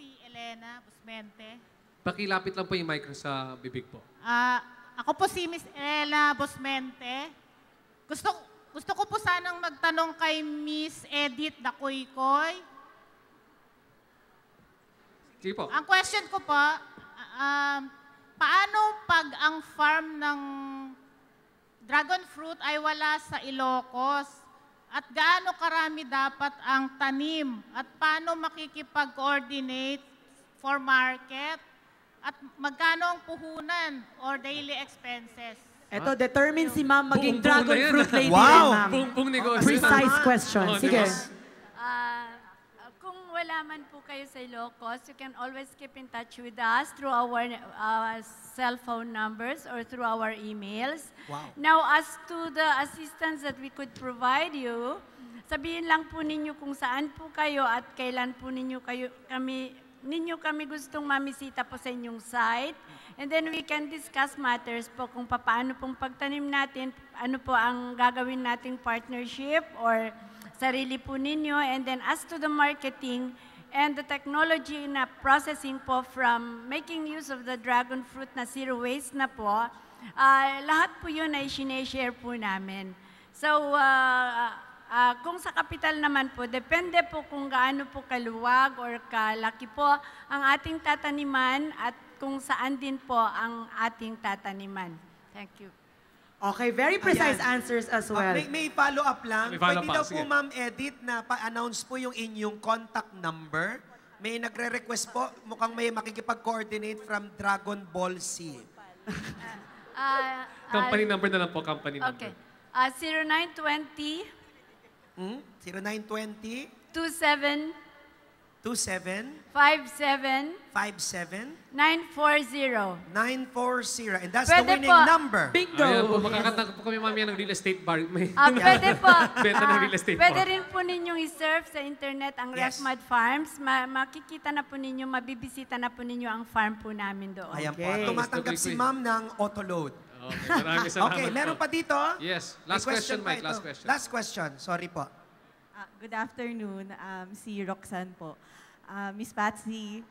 si Elena Busmente. Pakilapit lang po yung mic sa bibig po. Ako po si Miss Elena Busmente. Gusto ko po sanang magtanong kay Miss Edith Dakoykoy. Sige po. Ang question ko po, paano pag ang farm ng dragon fruit ay wala sa Ilocos? At gaano karami dapat ang tanim? At paano makikipag-coordinate for market? At magkano ang puhunan or daily expenses? Ito, determine si ma'am maging Buong-buong dragon na yan. fruit lady Wow! rin, ma'am. Buong negosyo. Precise question. Sige. Kung wala man po kayo sa Ilocos, you can always keep in touch with us through our cell phone numbers or through our emails. Wow. Now, as to the assistance that we could provide you, sabihin lang po ninyo kung saan po kayo at kailan po ninyo kami gustong mamisita po sa inyong site. And then we can discuss matters po kung paano pong pagtanim natin, ano po ang gagawin nating partnership or sarili po ninyo. And then as to the marketing and the technology na processing po from making use of the dragon fruit na zero waste na po, lahat po yun ay sineshare po namin. So, kung sa kapital naman po, depende po kung gaano po kaluwag or kalaki po ang ating tataniman at kung saan din po ang ating tataniman. Thank you. Okay, very precise answers as well. May follow-up lang. May follow-up Pwede pa, daw po, sige. Ma'am Edith, na pa-announce po yung inyong contact number. May nagre-request po, mukhang may makikipag-coordinate from Dragon Ball Z. Company number na lang po, company number. Okay. 0920 0920 27 27 57 57 940. 940. And that's Pwede the winning po. number. Ayan po, makakanta po kami mamaya ng real estate bar. May Pwede po. benta ng real estate Pwede bar. rin po ninyong i-surf sa internet ang Yes. Refmad Farms. Makikita na po ninyo, mabibisita na po ninyo ang farm po namin doon. Ayan po. Okay. At tumatanggap si Ma'am ng auto-load. Okay, maraming salamat Okay, meron po. pa dito. Yes, May last question, pa Mike, ito. last question. Last question. Sorry po. Good afternoon, si Roxanne po. Miss Patsy,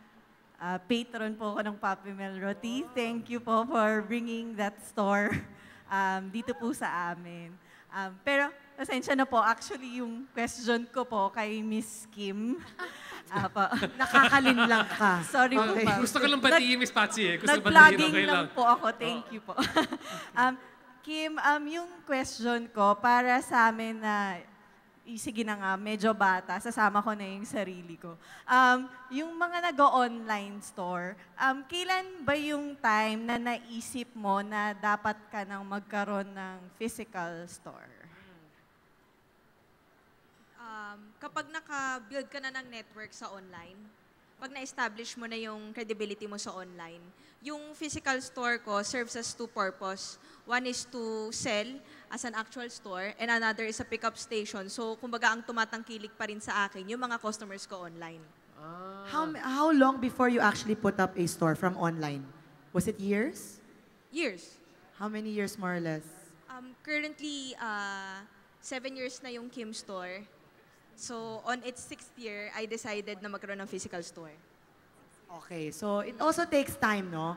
patron po ako ng Papi Melroti. Thank you po for bringing that store dito po sa amin. Pero, pasensya na po, actually yung question ko po kay Miss Kim. Nakakalinlang ka. Sorry po, Okay. ma'am. Gusto ko lang batiin, Miss Patsy eh. Gusto ko batiin, Nag-vlogging okay lang lang. po ako. Thank you po. Kim, yung question ko para sa amin na sige na nga, medyo bata, sasama ko na yung sarili ko. Yung mga nag-online store, kailan ba yung time na naisip mo na dapat ka nang magkaroon ng physical store? Kapag naka-build ka na ng network sa online, pag na-establish mo na yung credibility mo sa online, yung physical store ko serves as two purpose. One is to sell as an actual store and another is a pickup station. So, kumbaga, ang tumatangkilik pa rin sa akin yung mga customers ko online. How long before you actually put up a store from online? Was it years? Years. How many years more or less? Currently, 7 years na yung Kim store. So, on its 6th year, I decided na magkaroon ng physical store. Okay, so it also takes time, no?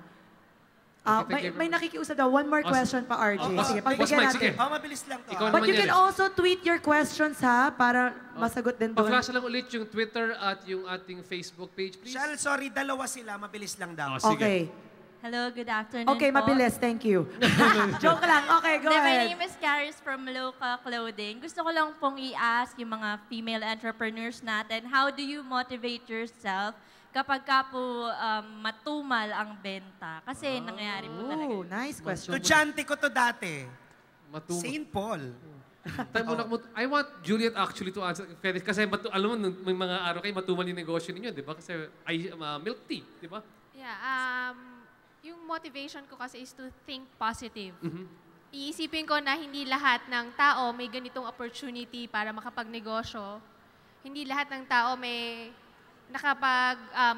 Okay, thank you very May much. nakikiusap daw. One more question pa, RJ. Sige, pagbigyan Mike, sige. natin. Mabilis lang to. Ikaw But naman you can yan. also tweet your questions, ha? Para masagot din doon. Pa-flash lang ulit yung Twitter at yung ating Facebook page, please. Shal, sorry, dalawa sila. Mabilis lang daw. Sige. Okay. Hello, good afternoon Okay, po. mabilis. Thank you. Joke lang. Okay, go My ahead. name is Caris from Loca Clothing. Gusto ko lang pong i-ask yung mga female entrepreneurs natin, how do you motivate yourself kapag ka po matumal ang benta? Kasi nangyayari po talaga. Ooh, nice question. Estudyante ko to dati. St. Paul. I want Juliet actually to answer. Kasi alam mo, may mga araw kayo matumal yung negosyo ninyo, di ba? Kasi milk tea, di ba? Yeah, yung motivation ko kasi is to think positive. Iisipin ko na hindi lahat ng tao may ganitong opportunity para makapagnegosyo. Hindi lahat ng tao may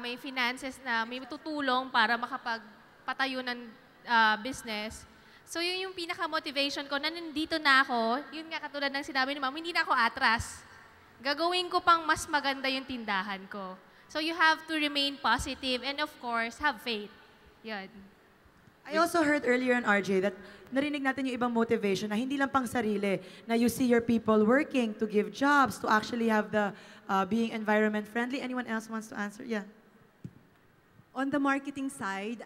may finances na may tutulong para makapagpatayo ng business. So yun yung pinaka-motivation ko na nandito na ako. Yun nga katulad ng sinabi ni Ma'am, hindi na ako atras. Gagawin ko pang mas maganda yung tindahan ko. So you have to remain positive and of course, have faith. Yun. I also heard earlier on RJ that narinig natin yung ibang motivation na hindi lang pang sarili, na you see your people working to give jobs, to actually have the being environment friendly. Anyone else wants to answer? Yeah. On the marketing side,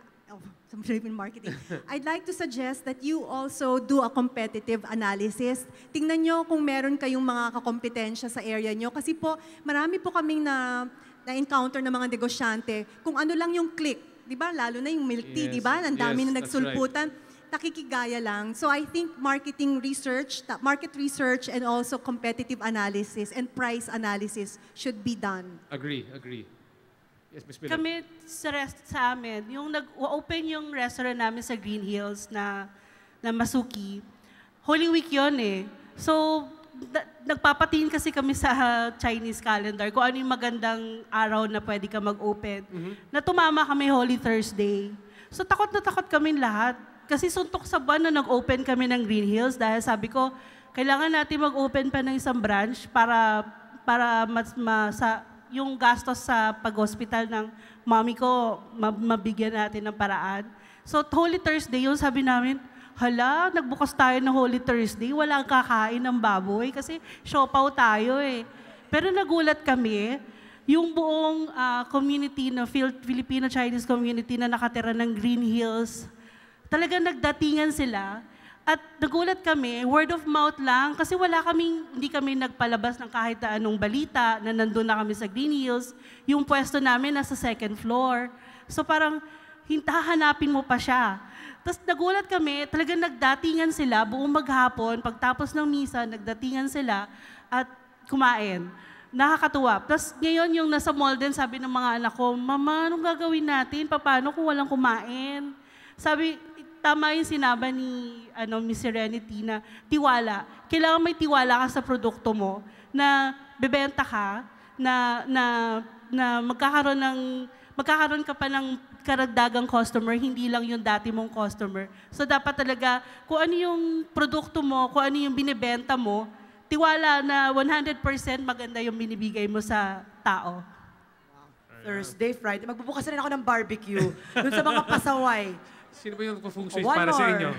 somebody in marketing, I'd like to suggest that you also do a competitive analysis. Tingnan nyo kung meron kayong mga kakompetensya sa area nyo. Kasi po, marami po kaming na-encounter ng mga negosyante, kung ano lang yung click, di ba? Lalo na yung milk tea, Yes, di ba? Ang dami yes, na that's nagsulputan. Nakikigaya lang. So I think market research, and also competitive analysis and price analysis should be done. Agree. Yes, Ms. Miller. Kami sa amin, yung nag-open yung restaurant namin sa Green Hills na Masuki, Holy Week yun eh. So, nagpapatingin kasi kami sa Chinese calendar kung ano yung magandang araw na pwede ka mag-open. Na tumama kami Holy Thursday. So, takot na takot kami lahat. Kasi suntok sa buwan na nag-open kami ng Green Hills dahil sabi ko, kailangan natin mag-open pa ng isang branch para yung gastos sa pag-hospital ng mommy ko, mabigyan natin ng paraan. So, Holy Thursday yun, sabi namin, hala, nagbukas tayo ng Holy Thursday, walang kakain ng baboy kasi siopaw tayo eh. Pero nagulat kami, yung buong community na Filipino-Chinese community na nakatira ng Green Hills, talagang nagdatingan sila. At nagulat kami, word of mouth lang, kasi hindi kami nagpalabas ng kahit anong balita na nandun na kami sa Green Hills. Yung pwesto namin nasa second floor. So parang hahanapin mo pa siya. Tapos nagulat kami, talagang nagdatingan sila buong maghapon. Pagtapos ng misa, nagdatingan sila at kumain. Nakakatuwa. Tapos ngayon yung nasa mall din, sabi ng mga anak ko, Mama, anong gagawin natin? Paano kung walang kumain? Sabi, tama yung sinaba ni Miss Serenity na tiwala. Kailangan may tiwala ka sa produkto mo na bebenta ka, na magkakaroon ka pa ng karagdagang customer, hindi lang yung dati mong customer. So dapat talaga, kung ano yung produkto mo, kung ano yung binibenta mo, tiwala na 100% maganda yung binibigay mo sa tao. Thursday, Friday, magbubukas na rin ako ng barbecue dun sa mga pasaway. Sino ba yung feng shui One para sa more. inyo?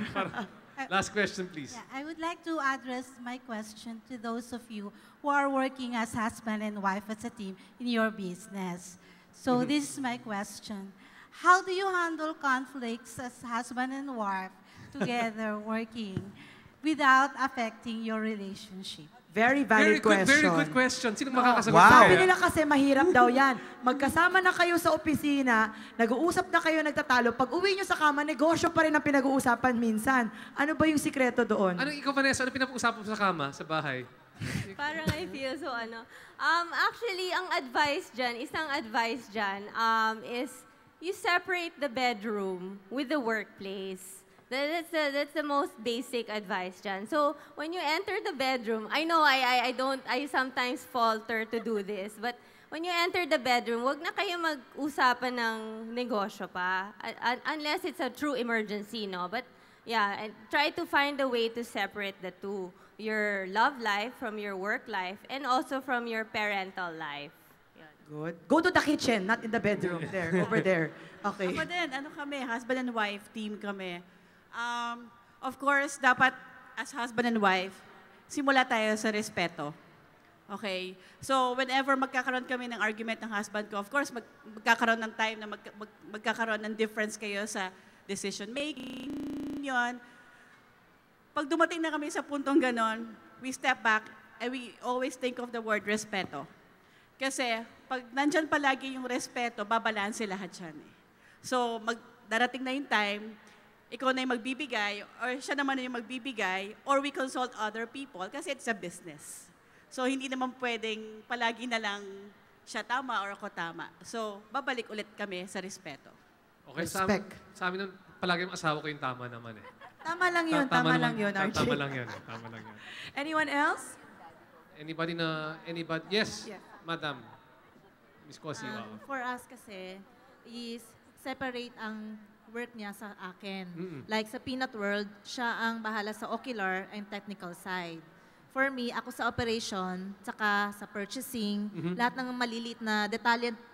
Last question, please. Yeah, I would like to address my question to those of you who are working as husband and wife as a team in your business. So this is my question. How do you handle conflicts as husband and wife together working without affecting your relationship? Very valid question. Very good question. Sino makakasagot Sabi kaya? nila kasi mahirap daw yan. Magkasama na kayo sa opisina, nag-uusap na kayo, nagtatalo. Pag uwi nyo sa kama, negosyo pa rin ang pinag-uusapan minsan. Ano ba yung sikreto doon? Ikaw, Vanessa, ano pinag-uusapan mo sa kama, sa bahay? Parang I feel so actually, ang isang advice dyan, is you separate the bedroom with the workplace. That's the most basic advice dyan. So, when you enter the bedroom, I know I sometimes falter to do this, but when you enter the bedroom, wag na kayo mag-usapan ng negosyo pa, unless it's a true emergency, no? But, yeah, and try to find a way to separate the two. Your love life from your work life, and also from your parental life. Good. Go to the kitchen, not in the bedroom. There, over there. Okay. Ako din, kami, husband and wife, team kami. Of course, dapat as husband and wife, simula tayo sa respeto. Okay? So, whenever magkakaroon kami ng argument ng husband ko, of course, magkakaroon ng time na magkakaroon ng difference kayo sa decision making. Yun. Pag dumating na kami sa puntong ganon, we step back and we always think of the word respeto. Kasi pag nandyan palagi yung respeto, babalanse lahat yan eh. So, darating na yung time, ikaw na yung magbibigay, or siya naman na yung magbibigay, or we consult other people kasi it's a business. So, hindi naman pwedeng palagi na lang siya tama or ako tama. So, babalik ulit kami sa respeto. Okay, Respect. sa amin, palagi yung asawa ko yung tama naman eh. Tama lang yun, tama lang yun, RJ. Tama lang yun. Anyone else? Anybody? Yes, Madam. Miss Cosi. For us kasi, is separate ang work niya sa akin. Mm-mm. Like sa Peanut World, siya ang bahala sa ocular and technical side. for me, ako sa operation, tsaka sa purchasing, lahat ng maliliit na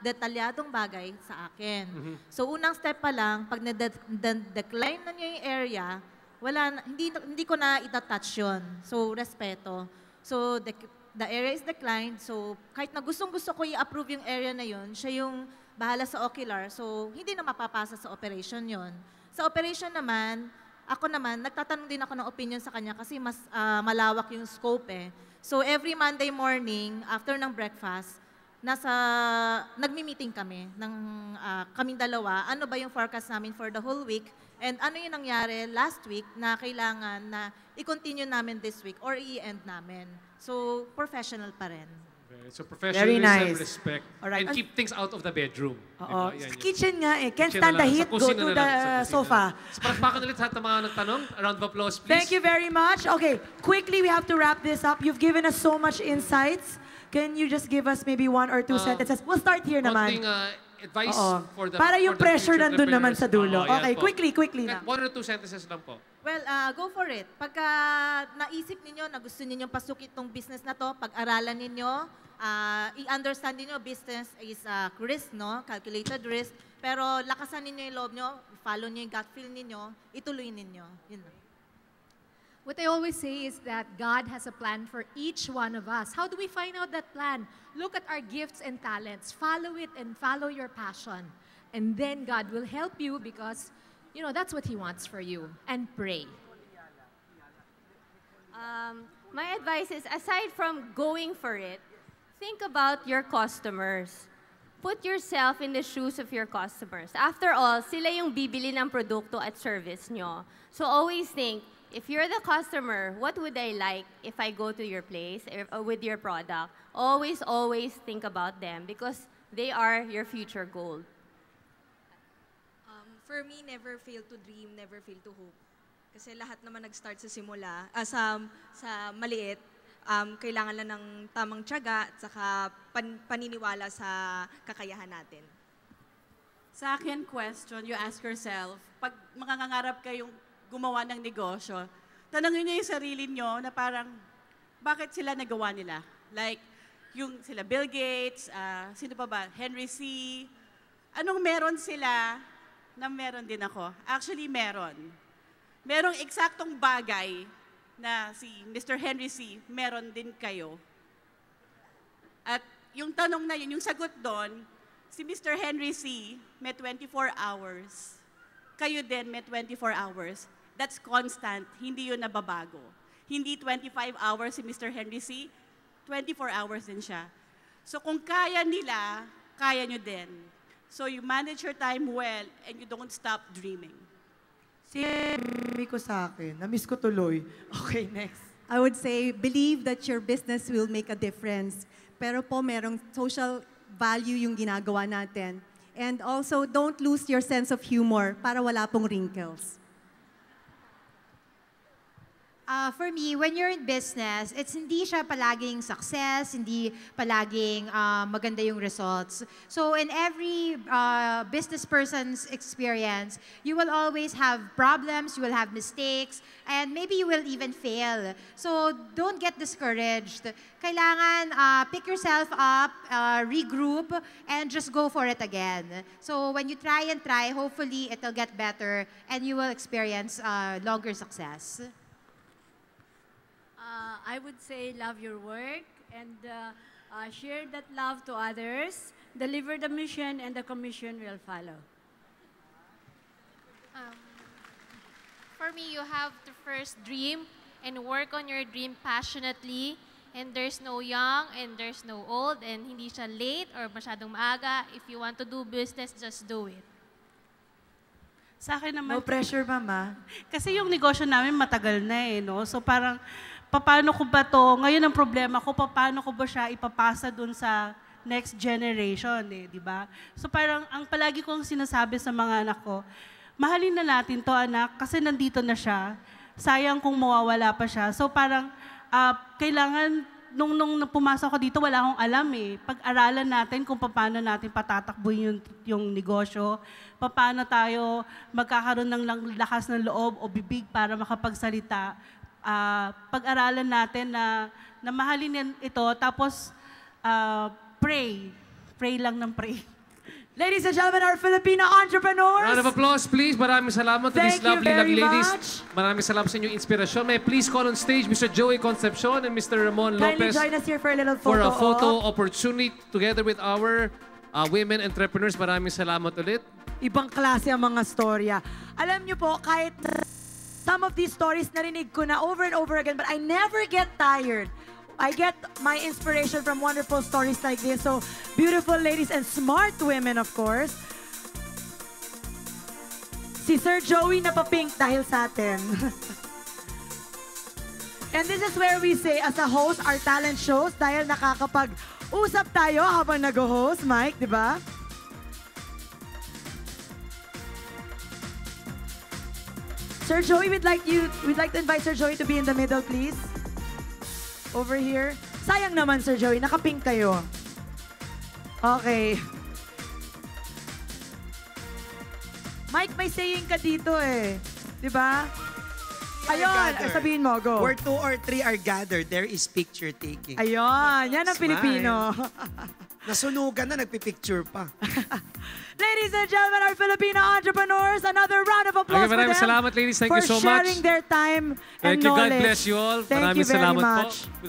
detalyadong bagay sa akin. So unang step pa lang, pag na-decline na niyo yung area, hindi ko na itatouch yun. So respeto. So the area is declined. So kahit na gustong-gusto ko i-approve yung area na yun, siya yung bahala sa ocular. So hindi na mapapasa sa operation yun. Sa operation naman, ako naman, nagtatanong din ako ng opinion sa kanya kasi mas malawak yung scope eh. So every Monday morning, after ng breakfast, nagmi-meeting kami ng kaming dalawa. Ano ba yung forecast namin for the whole week? And ano yung nangyari last week na kailangan na i-continue namin this week or i-end namin. So professional pa rin. So professionalism, nice. respect, Alright. and keep things out of the bedroom. Oo. Diba? Yan Sa yun. kitchen nga eh. Can't Kitchen stand na the lang. heat, Sa go kusina to na the lang, sa kusina. sofa. So palakpakan ulit sa mga nagtanong. A round of applause, please. Thank you very much. Okay, quickly, we have to wrap this up. You've given us so much insights. Can you just give us maybe 1 or 2 sentences? We'll start here naman. Konting advice Oo. for the Para yung for the pressure future nandun naman sa dulo. entrepreneurs. Oo, yan Okay, po. quickly na. 1 or 2 sentences lang po. Well, go for it. Pagka naisip ninyo na gusto ninyong pasukin itong business na to, pag-aralan ninyo, i-understand ninyo business is risk, no? Calculated risk. Pero lakasan ninyo yung loob nyo, follow nyo yung gut feel ninyo, ituloy ninyo. Yun lang. What I always say is that God has a plan for each one of us. How do we find out that plan? Look at our gifts and talents. Follow it and follow your passion. And then God will help you because, you know, that's what He wants for you. And pray. My advice is, aside from going for it, think about your customers. Put yourself in the shoes of your customers. After all, sila yung bibili ng produkto at service nyo. So always think, if you're the customer, what would I like if I go to your place with your product? Always, always think about them because they are your future gold. For me, never fail to dream, never fail to hope. Kasi lahat naman nag-start sa simula, sa maliit. Kailangan lang ng tamang tiyaga at saka paniniwala sa kakayahan natin. Sa akin, question, you ask yourself, pag mangangarap kayong gumawa ng negosyo, tanongin niyo yung sarili niyo na parang, bakit sila nagawa nila? Like, yung sila Bill Gates, sino pa ba? Henry C. Anong meron sila na meron din ako? Actually, meron. Merong eksaktong bagay na si Mr. Henry C. meron din kayo. At yung tanong na yun, yung sagot doon, si Mr. Henry C. may 24 hours. Kayo din may 24 hours. That's constant. Hindi yun nababago. Hindi 25 hours si Mr. Henry C., 24 hours din siya. So kung kaya nila, kaya nyo din. So you manage your time well and you don't stop dreaming. Sinabi ko sa akin, na-miss ko tuloy. Okay, next. I would say, believe that your business will make a difference. Pero po, merong social value yung ginagawa natin. And also, don't lose your sense of humor para wala pong wrinkles. For me, when you're in business, hindi siya palaging success, hindi palaging maganda yung results. So in every business person's experience, you will always have problems, you will have mistakes, and maybe you will even fail. So don't get discouraged. Kailangan pick yourself up, regroup, and just go for it again. So when you try and try, hopefully it'll get better and you will experience longer success. I would say love your work and share that love to others, deliver the mission, and the commission will follow. For me, you have to first dream and work on your dream passionately. And there's no young and there's no old and hindi siya late or masyadong maaga. If you want to do business, just do it. Sa akin naman, No pressure, mama. kasi yung negosyo namin matagal na eh, no? So parang, paano ko ba to, ngayon ang problema ko, paano ko ba siya ipapasa dun sa next generation, eh, di ba? So parang, ang palagi kong sinasabi sa mga anak ko, mahalin na natin to, anak, kasi nandito na siya. Sayang kung mawawala pa siya. So parang, kailangan, nung pumasok ko dito, wala akong alam eh. Pag-aralan natin kung paano natin patatakbuhin yung negosyo, paano tayo magkakaroon ng lakas ng loob o bibig para makapagsalita, pag-aralan natin na mahalin ito, tapos pray. Pray lang ng pray. Ladies and gentlemen, our Filipino entrepreneurs. Round of applause, please. Maraming salamat to these Thank you lovely, very lovely ladies. much. Maraming salamat sa inyong inspirasyon. May I please call on stage Mr. Joey Concepcion and Mr. Ramon Kindly Lopez join us here for a little for photo a photo op. opportunity together with our women entrepreneurs. Maraming salamat ulit. Ibang klase ang mga storya. Alam niyo po, kahit some of these stories narinig ko na over and over again, but I never get tired. I get my inspiration from wonderful stories like this. So, beautiful ladies and smart women, of course. Si Sir Joey napapink dahil sa atin. And this is where we say, as a host, our talent shows, dahil nakakapag-usap tayo habang nag-host, Mike, di ba? Sir Joey, we'd like to invite Sir Joey to be in the middle, please. Over here. Sayang naman, Sir Joey, nakapink kayo. Okay. Mike, may saying ka dito eh. Di ba? Ayun, sabihin mo, go. Where 2 or 3 are gathered, there is picture taking. Ayun, yan ang Smile. Pilipino. Nasunugan na, nagpipicture pa. Ladies and gentlemen, our Filipino entrepreneurs, another round of applause for Maraming them. salamat, ladies. Thank you so much. For sharing their time and Thank you. God knowledge. bless you all. Thank Maraming you very salamat much. po.